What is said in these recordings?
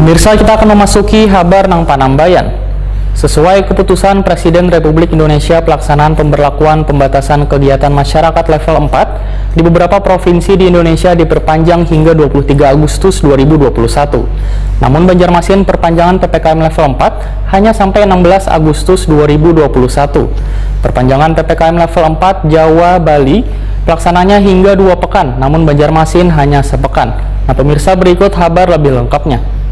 Pemirsa, kita akan memasuki kabar nang Panambayan. Sesuai keputusan Presiden Republik Indonesia, pelaksanaan pemberlakuan pembatasan kegiatan masyarakat level 4 di beberapa provinsi di Indonesia diperpanjang hingga 23 Agustus 2021. Namun Banjarmasin perpanjangan PPKM level 4 hanya sampai 16 Agustus 2021. Perpanjangan PPKM level 4 Jawa, Bali pelaksananya hingga 2 pekan, namun Banjarmasin hanya sepekan. Nah pemirsa, berikut kabar lebih lengkapnya.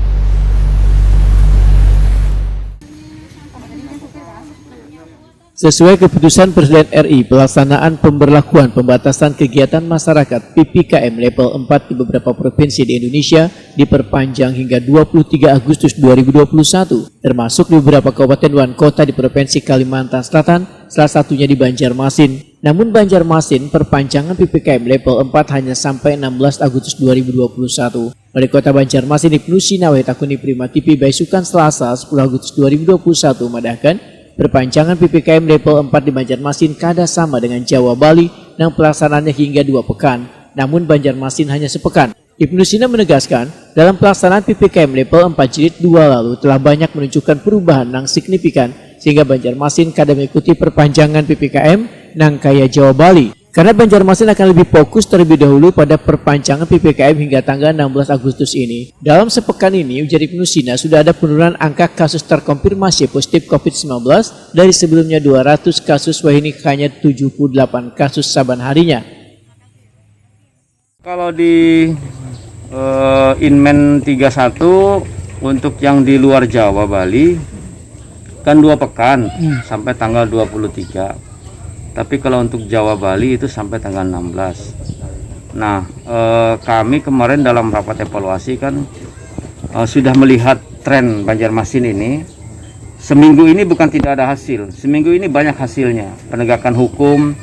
Sesuai keputusan Presiden RI, pelaksanaan pemberlakuan pembatasan kegiatan masyarakat PPKM level 4 di beberapa provinsi di Indonesia diperpanjang hingga 23 Agustus 2021, termasuk di beberapa kabupaten dan kota di Provinsi Kalimantan Selatan, salah satunya di Banjarmasin. Namun Banjarmasin perpanjangan PPKM level 4 hanya sampai 16 Agustus 2021. Wali Kota Banjarmasin Ibnu Sina Takuni Prima TV Baisukan Selasa 10 Agustus 2021 memadahkan perpanjangan PPKM level 4 di Banjarmasin kada sama dengan Jawa, Bali yang pelaksanaannya hingga 2 pekan, namun Banjarmasin hanya sepekan. Ibnu Sina menegaskan, dalam pelaksanaan PPKM level 4 jilid 2 lalu telah banyak menunjukkan perubahan yang signifikan sehingga Banjarmasin kada mengikuti perpanjangan PPKM nang kaya Jawa, Bali. Karena Banjarmasin akan lebih fokus terlebih dahulu pada perpanjangan PPKM hingga tanggal 16 Agustus ini. Dalam sepekan ini, ujar Ibnu Sina, sudah ada penurunan angka kasus terkonfirmasi positif COVID-19 dari sebelumnya 200 kasus, wahini hanya 78 kasus saban harinya. Kalau di Inmen 31 untuk yang di luar Jawa, Bali kan 2 pekan sampai tanggal 23. Tapi kalau untuk Jawa, Bali itu sampai tanggal 16. Nah, kami kemarin dalam rapat evaluasi kan sudah melihat tren Banjarmasin ini. Seminggu ini bukan tidak ada hasil, seminggu ini banyak hasilnya. Penegakan hukum,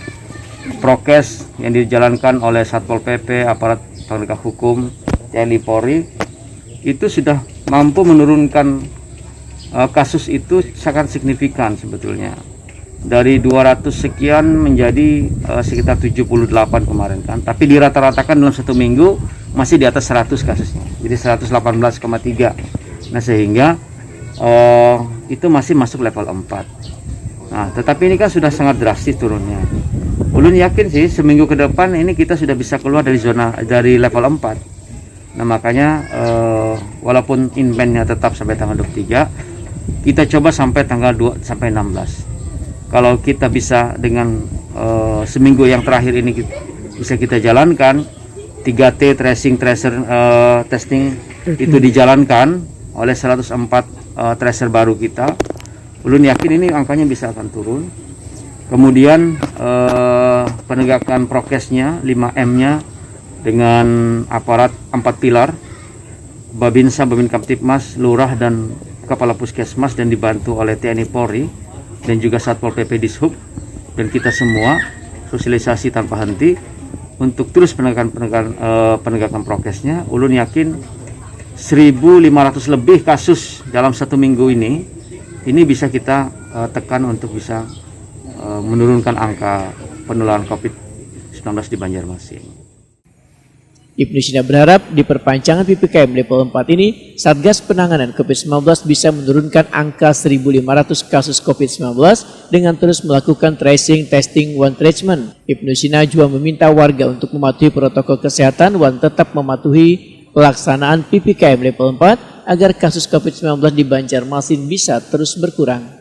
prokes yang dijalankan oleh Satpol PP, aparat penegak hukum, TNI Polri, itu sudah mampu menurunkan kasus itu sangat signifikan sebetulnya. Dari 200 sekian menjadi sekitar 78 kemarin kan, tapi dirata-ratakan dalam 1 minggu masih di atas 100 kasusnya, jadi 118,3. Nah sehingga itu masih masuk level 4. Nah tetapi ini kan sudah sangat drastis turunnya. Ulun yakin sih seminggu ke depan ini kita sudah bisa keluar dari level 4. Nah makanya walaupun inmennya tetap sampai tanggal 23, kita coba sampai tanggal 2 sampai 16. Kalau kita bisa dengan seminggu yang terakhir ini bisa kita jalankan 3T tracing, tracer, testing itu dijalankan oleh 104 tracer baru kita, ulun yakin ini angkanya bisa akan turun. Kemudian penegakan prokesnya 5M-nya dengan aparat 4 pilar, Babinsa, Babin Kamtipmas, Lurah dan Kepala Puskesmas, dan dibantu oleh TNI Polri dan juga Satpol PP Dishub, dan kita semua sosialisasi tanpa henti untuk terus penegakan prokesnya. Ulun yakin 1.500 lebih kasus dalam 1 minggu ini bisa kita tekan untuk bisa menurunkan angka penularan COVID-19 di Banjarmasin. Ibnu Sina berharap di perpanjangan PPKM level 4 ini, Satgas Penanganan COVID-19 bisa menurunkan angka 1.500 kasus COVID-19 dengan terus melakukan tracing, testing, one treatment. Ibnu Sina juga meminta warga untuk mematuhi protokol kesehatan dan tetap mematuhi pelaksanaan PPKM level 4 agar kasus COVID-19 di Banjarmasin bisa terus berkurang.